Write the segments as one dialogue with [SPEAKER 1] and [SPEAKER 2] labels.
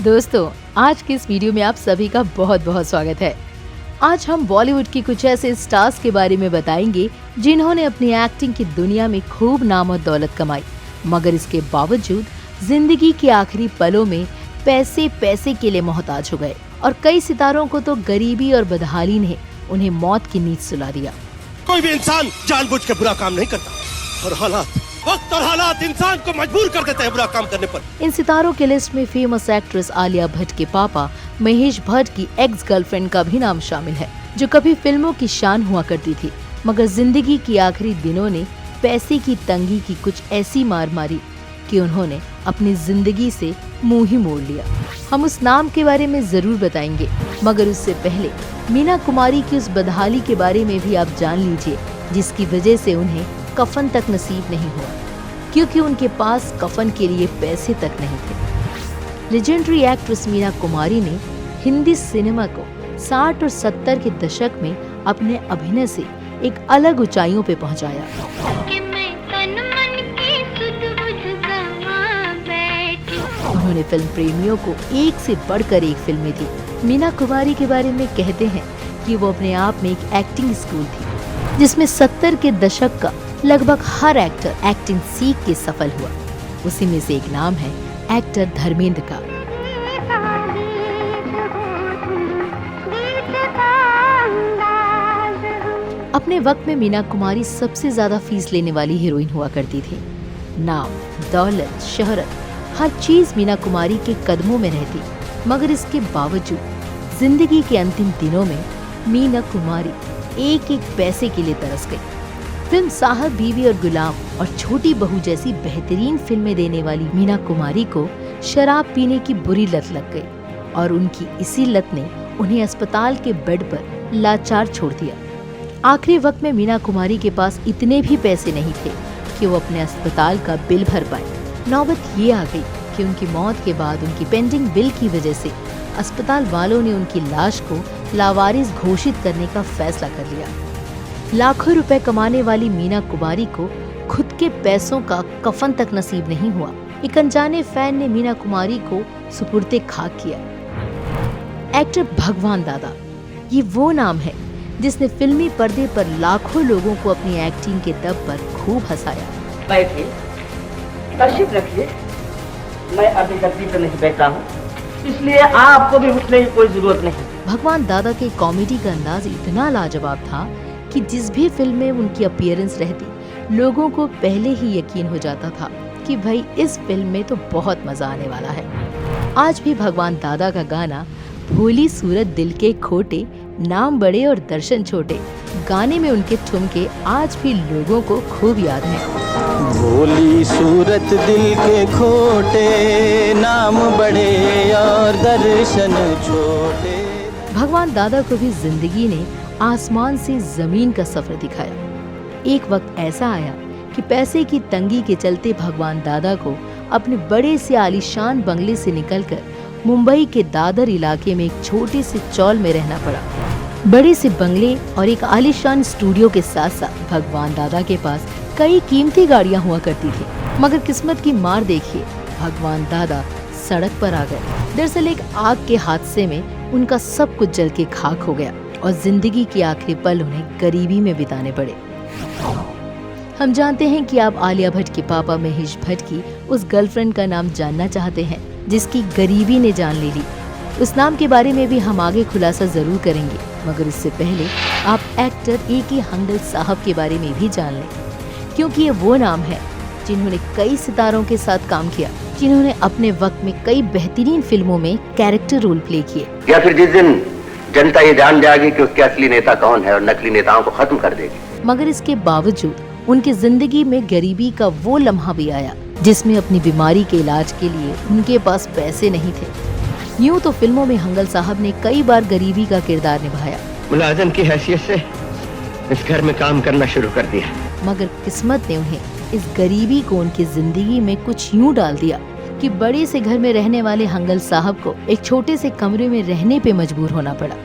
[SPEAKER 1] दोस्तों, आज की इस वीडियो में आप सभी का बहुत बहुत स्वागत है। आज हम बॉलीवुड की कुछ ऐसे स्टार्स के बारे में बताएंगे जिन्होंने अपनी एक्टिंग की दुनिया में खूब नाम और दौलत कमाई, मगर इसके बावजूद जिंदगी के आखिरी पलों में पैसे के लिए मोहताज हो गए और कई सितारों को तो गरीबी और बदहाली ने उन्हें मौत की नींद सुला दिया।
[SPEAKER 2] कोई भी इंसान जानबूझ के बुरा काम नहीं करता और वक्त और हालात इंसान को मजबूर कर देते हैं बुरा काम करने पर।
[SPEAKER 1] इन सितारों के लिस्ट में फेमस एक्ट्रेस आलिया भट्ट के पापा महेश भट्ट की एक्स गर्लफ्रेंड का भी नाम शामिल है, जो कभी फिल्मों की शान हुआ करती थी, मगर जिंदगी के आखिरी दिनों ने पैसे की तंगी की कुछ ऐसी मार मारी कि उन्होंने अपनी जिंदगी से मुंह ही मोड़ लिया। हम उस नाम के बारे में जरूर बताएंगे, मगर उससे पहले मीना कुमारी की उस बदहाली के बारे में भी आप जान लीजिए, जिसकी वजह से उन्हें कफन तक नसीब नहीं हुआ, क्योंकि उनके पास कफन के लिए पैसे तक नहीं थे। लेजेंडरी एक्ट्रेस मीना कुमारी ने हिंदी सिनेमा को 60 और 70 के दशक में अपने अभिनय से एक अलग ऊंचाइयों पे पहुंचाया। उन्होंने फिल्म प्रेमियों को एक से बढ़कर एक फिल्में दी। मीना कुमारी के बारे में कहते हैं कि वो अपने आप में एक एक्टिंग स्कूल थी, जिसमें 70 के दशक का लगभग हर एक्टर एक्टिंग सीख के सफल हुआ। उसी में से एक नाम है एक्टर धर्मेंद्र का। अपने वक्त में मीना कुमारी सबसे ज्यादा फीस लेने वाली हीरोइन हुआ करती थी। नाम, दौलत, शोहरत, हर चीज मीना कुमारी के कदमों में रहती, मगर इसके बावजूद जिंदगी के अंतिम दिनों में मीना कुमारी एक एक पैसे के लिए तरस गई। फिल्म साहब, बीवी और गुलाम और छोटी बहू जैसी बेहतरीन फिल्में देने वाली मीना कुमारी को शराब पीने की बुरी लत लग गई और उनकी इसी लत ने उन्हें अस्पताल के बेड पर लाचार छोड़ दिया। आखिरी वक्त में मीना कुमारी के पास इतने भी पैसे नहीं थे कि वो अपने अस्पताल का बिल भर पाए। नौबत ये आ गई कि उनकी मौत के बाद उनकी पेंडिंग बिल की वजह से अस्पताल वालों ने उनकी लाश को लावारिस घोषित करने का फैसला कर लिया। लाखों रुपए कमाने वाली मीना कुमारी को खुद के पैसों का कफन तक नसीब नहीं हुआ। एक अनजाने फैन ने मीना कुमारी को सुपुर्दे खाक किया। एक्टर भगवान दादा, ये वो नाम है जिसने फिल्मी पर्दे पर लाखों लोगों को अपनी एक्टिंग के दम पर खूब हंसाया।
[SPEAKER 3] बैठिए, तशरीफ रखिए। मैं अभी गद्दी पर नहीं बैठा हूँ, इसलिए आपको भी उठने की कोई जरूरत नहीं।
[SPEAKER 1] भगवान दादा के कॉमेडी का अंदाज इतना लाजवाब था कि जिस भी फिल्म में उनकी अपीयरेंस रहती, लोगों को पहले ही यकीन हो जाता था कि भाई इस फिल्म में तो बहुत मजा आने वाला है। आज भी भगवान दादा का गाना भोली सूरत दिल के खोटे, नाम बड़े और दर्शन छोटे, गाने में उनके ठुमके आज भी लोगों को खूब याद हैं।
[SPEAKER 4] भोली सूरत दिल के खोटे, नाम बड़े और दर्शन छोटे।
[SPEAKER 1] भगवान दादा को भी जिंदगी ने आसमान से जमीन का सफर दिखाया। एक वक्त ऐसा आया कि पैसे की तंगी के चलते भगवान दादा को अपने बड़े से आलीशान बंगले से निकलकर मुंबई के दादर इलाके में एक छोटे से चौल में रहना पड़ा। बड़े से बंगले और एक आलीशान स्टूडियो के साथ साथ भगवान दादा के पास कई कीमती गाड़ियां हुआ करती थी, मगर किस्मत की मार देखिए, भगवान दादा सड़क पर आ गए। दरअसल एक आग के हादसे में उनका सब कुछ जल के खाक हो गया और जिंदगी के आखिरी पल उन्हें गरीबी में बिताने पड़े। हम जानते हैं कि आप आलिया भट्ट के पापा महेश भट्ट की उस गर्लफ्रेंड का नाम जानना चाहते हैं जिसकी गरीबी ने जान ले ली। उस नाम के बारे में भी हम आगे खुलासा जरूर करेंगे, मगर उससे पहले आप एक्टर A.K. हंगल साहब के बारे में भी जान लें, क्योंकि ये वो नाम है जिन्होंने कई सितारों के साथ काम किया, जिन्होंने अपने वक्त में कई बेहतरीन फिल्मों में कैरेक्टर रोल प्ले किए।
[SPEAKER 5] या फिर जिस दिन जनता ये जान जाएगी कि उसके असली नेता कौन है और नकली नेताओं को खत्म कर देगी।
[SPEAKER 1] मगर इसके बावजूद उनकी जिंदगी में गरीबी का वो लम्हा भी आया जिसमें अपनी बीमारी के इलाज के लिए उनके पास पैसे नहीं थे। यूँ तो फिल्मों में हंगल साहब ने कई बार गरीबी का किरदार निभाया,
[SPEAKER 3] मुलाजिम की हैसियत से इस घर में काम करना शुरू कर दिया,
[SPEAKER 1] मगर किस्मत ने उन्हें इस गरीबी को उनकी जिंदगी में कुछ यूँ डाल दिया कि बड़े से घर में रहने वाले हंगल साहब को एक छोटे से कमरे में रहने पे मजबूर होना पड़ा।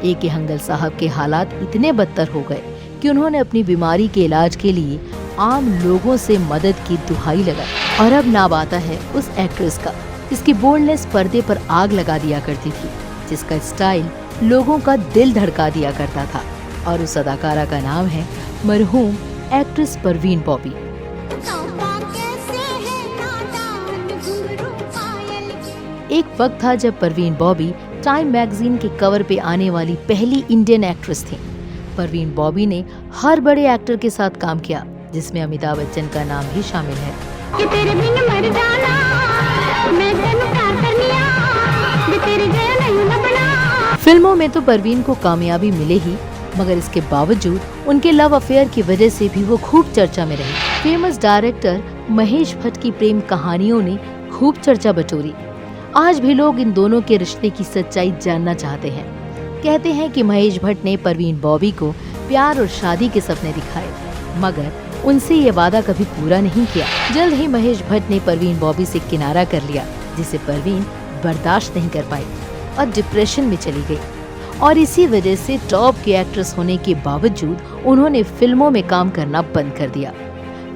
[SPEAKER 1] A.K. हंगल साहब के हालात इतने बदतर हो गए कि उन्होंने अपनी बीमारी के इलाज के लिए आम लोगों से मदद की दुहाई लगाई। और अब नाम आता है उस एक्ट्रेस का इसकी बोल्डनेस पर्दे पर आग लगा दिया करती थी, जिसका स्टाइल लोगों का दिल धड़का दिया करता था। और उस अदाकारा का नाम है मरहूम एक्ट्रेस परवीन बॉबी। एक वक्त था जब परवीन बॉबी टाइम मैगजीन के कवर पे आने वाली पहली इंडियन एक्ट्रेस थी। परवीन बॉबी ने हर बड़े एक्टर के साथ काम किया, जिसमें अमिताभ बच्चन का नाम भी शामिल है।
[SPEAKER 6] कि तेरे बिन मर जाना, मैं तेनू प्यार करनिया, भी तेरी जय नहीं लगना।
[SPEAKER 1] फिल्मों में तो परवीन को कामयाबी मिले ही, मगर इसके बावजूद उनके लव अफेयर की वजह से भी वो खूब चर्चा में रही। फेमस डायरेक्टर महेश भट्ट की प्रेम कहानियों ने खूब चर्चा बटोरी। आज भी लोग इन दोनों के रिश्ते की सच्चाई जानना चाहते हैं। कहते हैं कि महेश भट्ट ने परवीन बॉबी को प्यार और शादी के सपने दिखाए, मगर उनसे ये वादा कभी पूरा नहीं किया। जल्द ही महेश भट्ट ने परवीन बॉबी से किनारा कर लिया, जिसे परवीन बर्दाश्त नहीं कर पाई और डिप्रेशन में चली गई। और इसी वजह से टॉप की एक्ट्रेस होने के बावजूद उन्होंने फिल्मों में काम करना बंद कर दिया।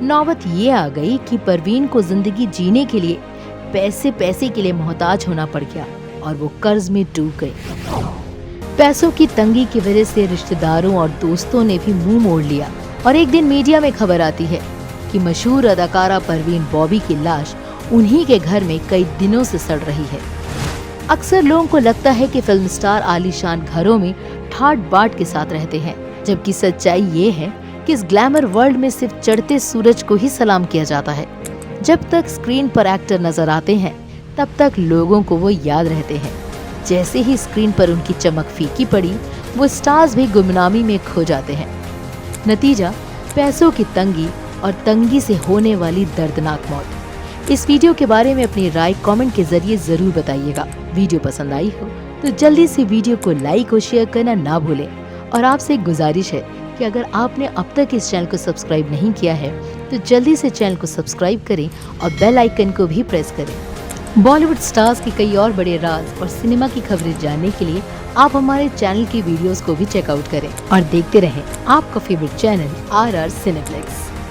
[SPEAKER 1] नौबत ये आ गई कि परवीन को जिंदगी जीने के लिए पैसे के लिए मोहताज होना पड़ गया और वो कर्ज में डूब गई। पैसों की तंगी की वजह से रिश्तेदारों और दोस्तों ने भी मुंह मोड़ लिया और एक दिन मीडिया में खबर आती है कि मशहूर अदाकारा परवीन बॉबी की लाश उन्हीं के घर में कई दिनों से सड़ रही है। अक्सर लोगों को लगता है कि फिल्म स्टार आलीशान घरों में ठाट बाट के साथ रहते हैं, जबकि सच्चाई ये है कि इस ग्लैमर वर्ल्ड में सिर्फ चढ़ते सूरज को ही सलाम किया जाता है। जब तक स्क्रीन पर एक्टर नजर आते हैं, तब तक लोगों को वो याद रहते हैं। जैसे ही स्क्रीन पर उनकी चमक फीकी पड़ी, वो स्टार्स भी गुमनामी में खो जाते हैं। नतीजा पैसों की तंगी और तंगी से होने वाली दर्दनाक मौत। इस वीडियो के बारे में अपनी राय कमेंट के जरिए जरूर बताइएगा। वीडियो पसंद आई हो तो जल्दी से वीडियो को लाइक और शेयर करना ना भूलें। और आपसे एक गुजारिश है कि अगर आपने अब तक इस चैनल को सब्सक्राइब नहीं किया है तो जल्दी से चैनल को सब्सक्राइब करें और बेल आइकन को भी प्रेस करें। बॉलीवुड स्टार्स के कई और बड़े राज और सिनेमा की खबरें जानने के लिए आप हमारे चैनल की वीडियोस को भी चेकआउट करें और देखते रहें आपका फेवरेट चैनल RR सिनेप्लेक्स।